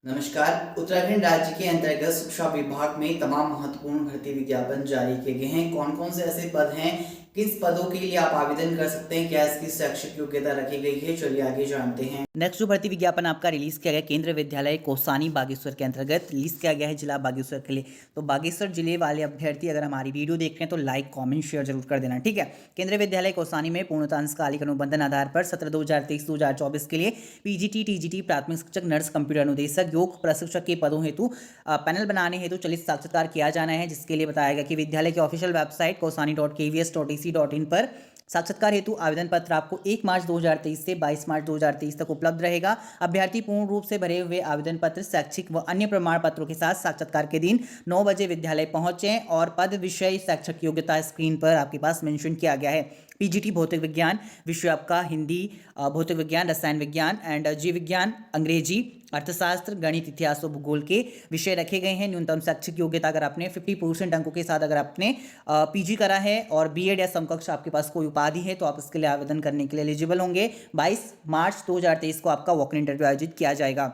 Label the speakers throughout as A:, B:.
A: नमस्कार। उत्तराखंड राज्य के अंतर्गत शिक्षा विभाग में तमाम महत्वपूर्ण भर्ती विज्ञापन जारी किए गए हैं। कौन कौन से ऐसे पद हैं, किस पदों के लिए आप आवेदन कर सकते हैं, क्या इसकी शैक्षिक योग्यता रखी गई है, चलिए आगे जानते हैं।
B: नेक्स्ट जो भर्ती विज्ञापन आपका रिलीज किया गया केंद्रीय विद्यालय कौसानी बागेश्वर के अंतर्गत रिलीज किया गया है जिला बागेश्वर के लिए। तो बागेश्वर जिले वाले अभ्यर्थी अगर हमारी वीडियो देख रहे हैं तो लाइक कमेंट शेयर जरूर कर देना, ठीक है। केंद्रीय विद्यालय कौसानी में पूर्णतः अंशकालिक अनुबंधन आधार पर सत्र 2023-2024 के लिए पीजीटी टीजीटी प्राथमिक शिक्षक नर्स कंप्यूटर अनुदेशक योग प्रशिक्षक के पदों हेतु पैनल बनाने हेतु चलित साक्षात्कार किया जाना है, जिसके लिए बताया गया कि विद्यालय की ऑफिशियल वेबसाइट कौसानी.kvs.ac.in पर साक्षात्कार हेतु आवेदन पत्र आपको 1 मार्च 2023 से 22 मार्च 2023 तक उपलब्ध रहेगा। अभ्यर्थी पूर्ण रूप से भरे हुए आवेदन पत्र, शैक्षिक व अन्य प्रमाण पत्रों के साथ साक्षात्कार के दिन 9 बजे विद्यालय पहुंचें और पद विषय शैक्षिक योग्यता स्क्रीन पर आपके पास मेंशन किया गया है। पीजीटी भौतिक विज्ञान विषय आपका हिंदी, भौतिक विज्ञान, रसायन विज्ञान एंड जीव विज्ञान, अंग्रेजी, अर्थशास्त्र, गणित, इतिहास और भूगोल के विषय रखे गए हैं। न्यूनतम शैक्षिक योग्यता अगर आपने 50% अंकों के साथ अगर आपने पीजी करा है और बीएड या समकक्ष आपके पास कोई उपाधि है तो आप इसके लिए आवेदन करने के लिए एलिजिबल होंगे। 22 मार्च 2023 को आपका वॉक इन इंटरव्यू आयोजित किया जाएगा।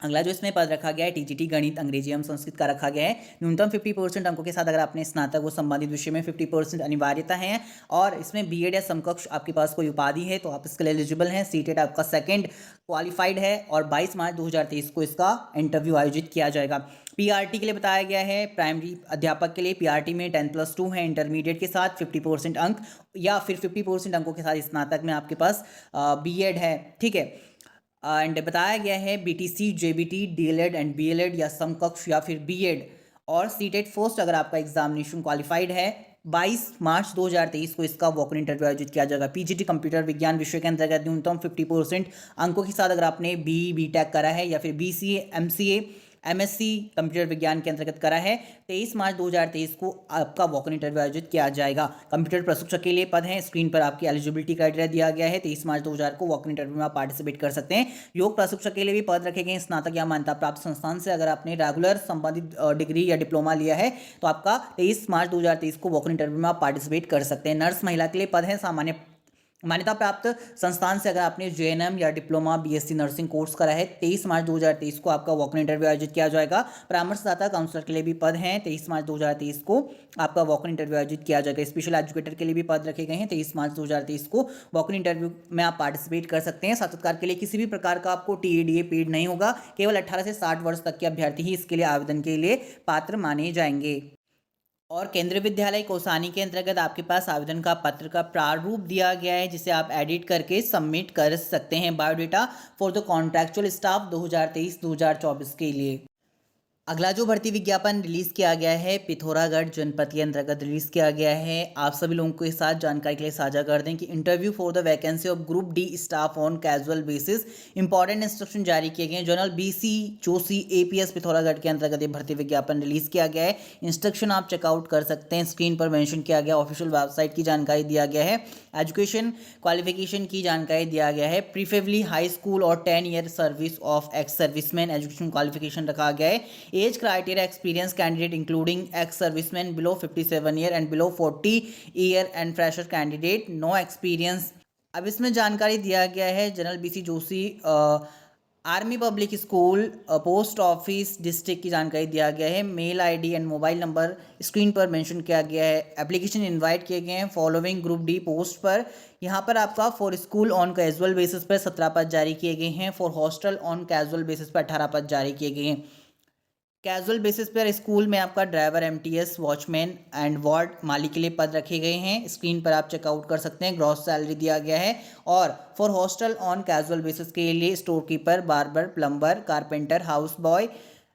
B: अगला जो इसमें पद रखा गया है टीजीटी गणित, अंग्रेजी एवं संस्कृत का रखा गया है। न्यूनतम 50% अंकों के साथ अगर आपने स्नातक व संबंधित विषय में 50% अनिवार्यता है और इसमें बीएड या समकक्ष आपके पास कोई उपाधि है तो आप इसके लिए एलिजिबल हैं। सीटेट आपका सेकंड क्वालिफाइड है और 22 मार्च 2023 को इसका इंटरव्यू आयोजित किया जाएगा। पीआरटी के लिए बताया गया है, प्राइमरी अध्यापक के लिए पीआरटी में 10+2 है, इंटरमीडिएट के साथ 50% अंक या फिर 50% अंकों के साथ स्नातक में आपके पास बीएड है, ठीक है। एंड बताया गया है BTC, JBT, DElEd and B.El.Ed या समकक्ष या फिर बीएड और सीटेट फर्स्ट अगर आपका एग्जामिनेशन क्वालिफाइड है 22 मार्च 2023 को इसका वॉक इन इंटरव्यू आयोजित किया जाएगा। पीजीटी कंप्यूटर विज्ञान विषय के अंतर्गत न्यूनतम 50% अंकों के साथ अगर आपने बीटेक करा है या फिर बीसीए, एमसीए, एमएससी कंप्यूटर विज्ञान के अंतर्गत करा है 23 मार्च 2023 को आपका वॉक इन इंटरव्यू आयोजित किया जाएगा। कंप्यूटर प्रशिक्षक के लिए पद हैं, स्क्रीन पर आपकी एलिजिबिलिटी क्राइटेरिया दिया गया है। 23 मार्च 2000 को वॉक इन इंटरव्यू में आप पार्टिसिपेट कर सकते हैं। योग प्रशिक्षक के लिए भी पद रखे गए, स्नातक या मान्यता प्राप्त संस्थान से अगर आपने रेगुलर संबंधित डिग्री या डिप्लोमा लिया है तो आपका 23 मार्च 2023 को वॉक इन इंटरव्यू में आप पार्टिसिपेट कर सकते हैं। नर्स महिला के लिए पद है, सामान्य मान्यता प्राप्त संस्थान से अगर आपने जेएनएम या डिप्लोमा बीएससी नर्सिंग कोर्स करा है 23 मार्च 2023 को आपका वॉक इन इंटरव्यू आयोजित किया जाएगा। परामर्शदाता काउंसलर के लिए भी पद हैं, 23 मार्च 2023 को आपका वॉक इन इंटरव्यू आयोजित किया जाएगा। स्पेशल एजुकेटर के लिए भी पद रखे गए हैं, 23 मार्च 2023 को वॉक इन इंटरव्यू में आप पार्टिसिपेट कर सकते हैं। साक्षात्कार के लिए किसी भी प्रकार का आपको टीएडीए पेड नहीं होगा, केवल 18 से 60 वर्ष तक के अभ्यर्थी ही इसके लिए आवेदन के लिए पात्र माने जाएंगे। और केंद्रीय विद्यालय कौसानी के अंतर्गत आपके पास आवेदन का पत्र का प्रारूप दिया गया है जिसे आप एडिट करके सबमिट कर सकते हैं। Biodata for the contractual staff 2023-2024 के लिए। अगला जो भर्ती विज्ञापन रिलीज किया गया है पिथौरागढ़ जनपद के अंतर्गत रिलीज किया गया है। आप सभी लोगों के साथ जानकारी के लिए साझा कर दें कि interview for the vacancy of group D staff on casual basis important instruction जारी किए गए हैं। General BC Joshi APS Pithoragarh के अंतर्गत ये भर्ती विज्ञापन रिलीज किया गया है। इंस्ट्रक्शन आप चेकआउट कर सकते हैं, स्क्रीन पर मेंशन किया गया। ऑफिशियल वेबसाइट की जानकारी दिया गया है। एजुकेशन क्वालिफिकेशन की जानकारी दिया गया है, प्रीफरेबली हाई स्कूल और 10 year service of ex serviceman education qualification रखा गया है। Age criteria experience candidate including ex serviceman below 57 year and below 40 year and fresher candidate no experience. अब इसमें जानकारी दिया गया है general BC Joshi army public school post office district की जानकारी दिया गया है। Mail ID and mobile number screen पर मेंशन किया गया है। एप्लीकेशन इनवाइट किए गए हैं फॉलोइंग ग्रुप डी पोस्ट पर। यहाँ पर आपका for school on casual basis पर 17 पद जारी किए गए हैं। For hostel on casual basis पर 18 पद जारी किए गए हैं। कैजुअल बेसिस पर स्कूल में आपका driver, MTS, watchman and ward माली के लिए पद रखे गए हैं। स्क्रीन पर आप चेकआउट कर सकते हैं। ग्रॉस सैलरी दिया गया है। और for hostel on casual basis के लिए store keeper, barber, plumber, carpenter, house boy,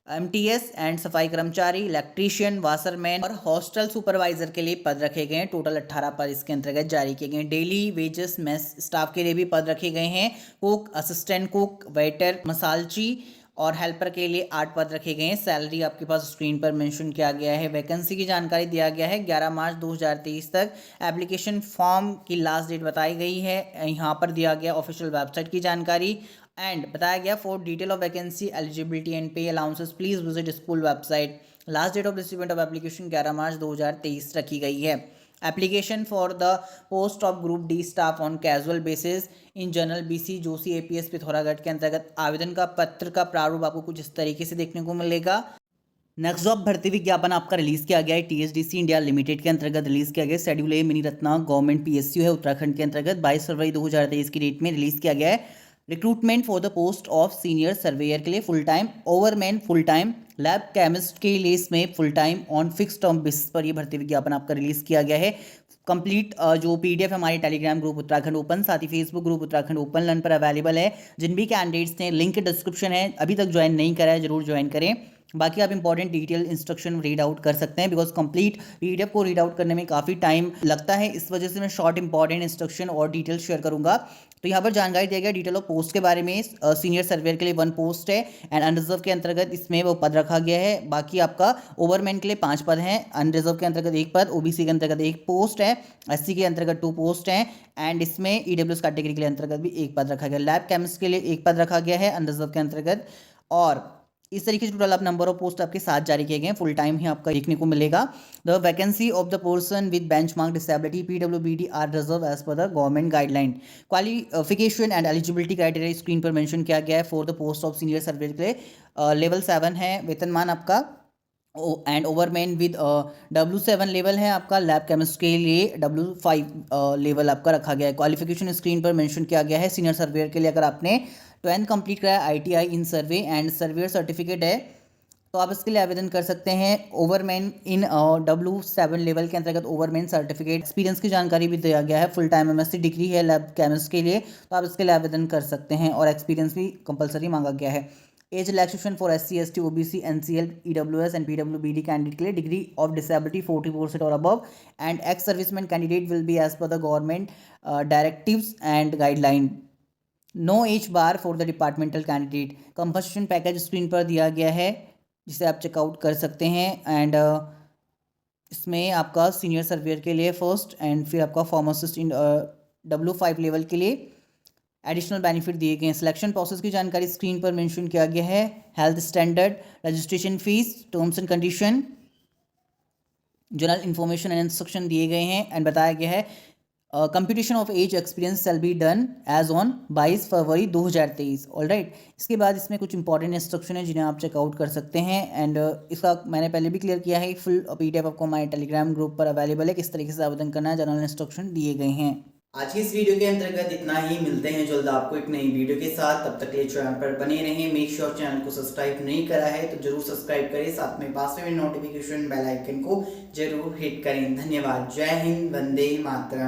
B: MTS and सफाई कर्मचारी, इलेक्ट्रीशियन, वाशरमैन और हॉस्टल सुपरवाइजर के लिए पद रखे गए हैं। टोटल 18 पद इसके अंतर्गत जारी किए गए हैं। डेली वेजेस मेस स्टाफ के लिए भी पद रखे गए हैं। कुक, असिस्टेंट कुक, वेटर, मसालची और हेल्पर के लिए 8 पद रखे गए हैं। सैलरी आपके पास स्क्रीन पर मेंशन किया गया है। वैकेंसी की जानकारी दिया गया है 11 मार्च 2023 तक। एप्लीकेशन फॉर्म की लास्ट डेट बताई गई है। यहाँ पर दिया गया ऑफिशियल वेबसाइट की जानकारी एंड बताया गया for detail of vacancy eligibility and pay allowances please visit school website. Last date of receivement of application 11 March 2023 रखी गई है। Application for the post of group D staff on casual basis in general BC Joshi APS Pithoragarh के अंतर्गत आवेदन का पत्र का प्रारूप आपको कुछ इस तरीके से देखने को मिलेगा। नेक्स्ट जॉब भर्ती विज्ञापन आपका रिलीज किया गया है टीएचडीसी इंडिया लिमिटेड के अंतर्गत रिलीज किया गया है। शेड्यूल ए मिनी रत्ना गवर्नमेंट पीएसयू है उत्तराखंड के अंतर्गत 22 फरवरी 2023 की डेट में रिलीज किया गया है। Recruitment for the post of senior surveyor के लिए full time, ओवरमैन full time, lab chemist के लिए इसमें full time on fix term basis पर ये भर्ती विज्ञापन आपका रिलीज किया गया है। कंप्लीट जो पीडीएफ हमारे टेलीग्राम ग्रुप उत्तराखंड ओपन साथ ही Facebook group Uttarakhand open learn पर अवेलेबल है। जिन भी कैंडिडेट्स ने लिंक डिस्क्रिप्शन है, अभी तक ज्वाइन नहीं करा है जरूर ज्वाइन करें। बाकी आप important detail instruction read out कर सकते हैं बिकॉज कंप्लीट पीडीएफ को रीड आउट करने में काफ़ी टाइम लगता है, इस वजह से मैं शॉर्ट इंपॉर्टेंट इंस्ट्रक्शन और डिटेल शेयर करूंगा। तो यहाँ पर जानकारी दिया गया डिटेल ऑफ पोस्ट के बारे में। सीनियर सर्वेयर के लिए 1 पोस्ट है एंड अनरिजर्व के अंतर्गत इसमें वो पद रखा गया है। बाकी आपका ओवरमैन के लिए 5 पद हैं, अनरिजर्व के अंतर्गत 1 पद, ओबीसी के अंतर्गत 1 पोस्ट है, एससी के अंतर्गत 2 पोस्ट हैं एंड इसमें ईडब्ल्यूएस कैटेगरी के लिए अंतर्गत भी 1 पद रखा गया। लैब केमिस्ट के लिए 1 पद रखा गया है अनरिजर्व के अंतर्गत। और इस तरीके से टोटल आप नंबर ऑफ पोस्ट आपके 7 जारी किए गए हैं, फुल टाइम ही आपका देखने को मिलेगा। The vacancy of the person with benchmark disability PWBD are reserve as per the government guideline. Qualification and eligibility criteria screen पर मेंशन किया गया है for the post of senior surveyor के लिए। लेवल 7 है वेतनमान आपका एंड ओवरमैन विद W7 लेवल है आपका। लैब केमिस्ट के लिए W5 लेवल आपका रखा गया है। क्वालिफिकेशन स्क्रीन पर मेंशन किया गया है। सीनियर सर्वेयर के लिए अगर आपने 12th कंप्लीट कराया ITI in survey and surveyor certificate है तो आप इसके लिए आवेदन कर सकते हैं। ओवरमैन इन W7 लेवल के अंतर्गत ओवरमैन सर्टिफिकेट। एक्सपीरियंस की जानकारी भी दिया गया है। फुल टाइम MSc डिग्री है लैब केमिस्ट के लिए तो आप इसके लिए आवेदन कर सकते हैं और एक्सपीरियंस भी कंपलसरी मांगा गया है। Age relaxation for SC ST OBC NCL EWS and PWBD candidate के लिए डिग्री ऑफ डिसेबिलिटी 40% और above and ex serviceman candidate will be as per the government directives and guideline. No age bar for the departmental candidate. Compensation package screen पर दिया गया है जिसे आप checkout कर सकते हैं एंड इसमें आपका सीनियर सर्वेयर के लिए फर्स्ट एंड फिर आपका फार्मासिस्ट इन W5 लेवल के लिए एडिशनल बेनिफिट दिए गए हैं। सिलेक्शन प्रोसेस की जानकारी स्क्रीन पर मेंशन किया गया है। Health standard, registration fees, terms and condition, general information and instruction दिए गए हैं एंड बताया गया है computation of age experience shall be done as on 22 February 2023। Alright, इसके बाद इसमें कुछ इंपॉर्टेंट इंस्ट्रक्शन है जिन्हें आप चेकआउट कर सकते हैं एंड इसका मैंने पहले भी क्लियर किया है। फुल पीडीएफ आपको हमारे टेलीग्राम ग्रुप पर अवेलेबल है, किस तरीके से आवेदन करना है, जनरल इंस्ट्रक्शन दिए गए हैं।
A: आज की इस वीडियो के अंतर्गत इतना ही। मिलते हैं जल्द आपको एक नई वीडियो के साथ, तब तक के लिए चैनल पर बने रहें। मेक श्योर चैनल को सब्सक्राइब नहीं करा है तो जरूर सब्सक्राइब करें, साथ में पास में नोटिफिकेशन बेल आइकन को जरूर हिट करें। धन्यवाद। जय हिंद, वंदे मातरम।